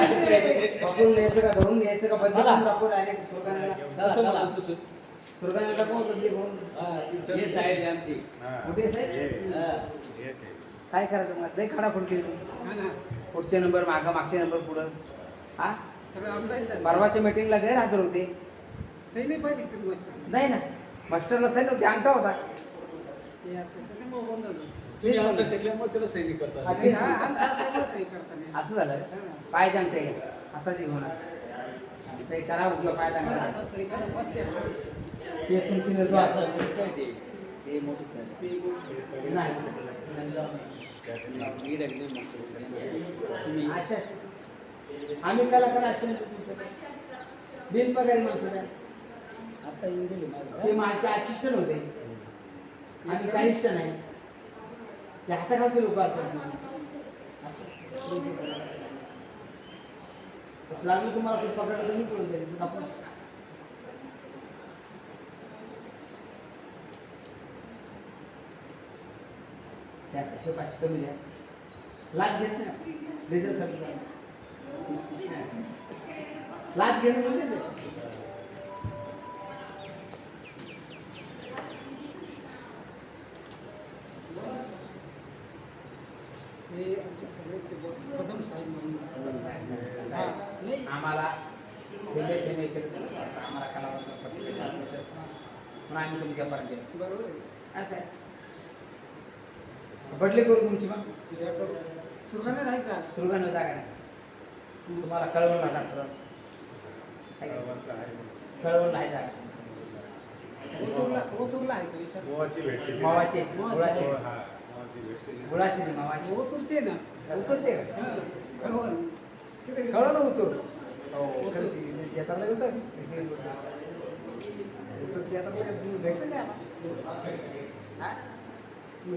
आपण न्यायचं का धरून न्यायचं का बदली करून टाकू डायरेक्ट सुरगाण्याला सुरगाण्याला टाकू बदली करून हे साईड आहे आमची. कुठे साहेब काय करायचं मग लई खाडाखोड केली तुम्ही पुढचे नंबर मागं मागचे नंबर पुढं हा परवाच्या मीटिंगला गैरहजर होते नाही ना मास्टरला सही नव्हती अंगठा होता तुम्ही अंगठा टेकल्यामुळे त्याला सैनिक करतात. असं झालं पाय अंगठे घ्या हाताची होणार सही करा उठलं पाय अंगठा केस तुमची निर्दोष असं हे मोठी सर नाही तुम्ही अशा आम्ही कलाकार असेल बिनपगारी माणसं द्या आता येऊन गेले ते माझे असिस्टंट होते आम्ही 40 टन आहे ते हाताखालचे लोक असतात असं लागलं तुम्हाला कुठं पकडलं तर मी पडून जाईल आपण त्या 500 कमी द्या लाच घेत नाही रिझल्ट खर्च लाच घेणं म्हणतेच हे आमचे सगळ्याचे बॉस कदम साहेब म्हणून आम्हाला थेंबे थेंबे केलं आम्हाला कलावंत पण आम्ही तुमच्यापर्यंत गेलो बरोबर आहे असं आहे बदली करू तुमची मग सुरगाणा नाही का सुरगाणा जागा नाही तुम्हाला कळवण लागणार कळवण आहे जागा ओतूरला आहे का विचार मावाचे गुळाचे गुळाचे नाही मावाचे ओतूरचे ना उतरते का कळवण कळव ना उतर येतात भेटलं नाही आम्हाला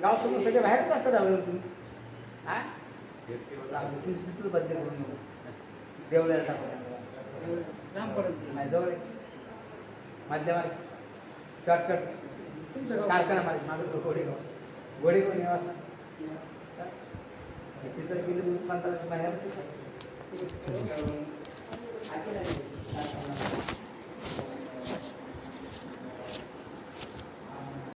गाव सोडून सगळे बाहेरच असतात राहून तुम्ही हा तुम्ही बदली करून नको देवळ्याला टाकू रामपर्यंत नाही जवळ मधल्या मार्ग शॉर्टकट तुमच्या गाव कारखाना मार्ग माझं गोडेगाव निवास तिथं गेली 15 बाहेर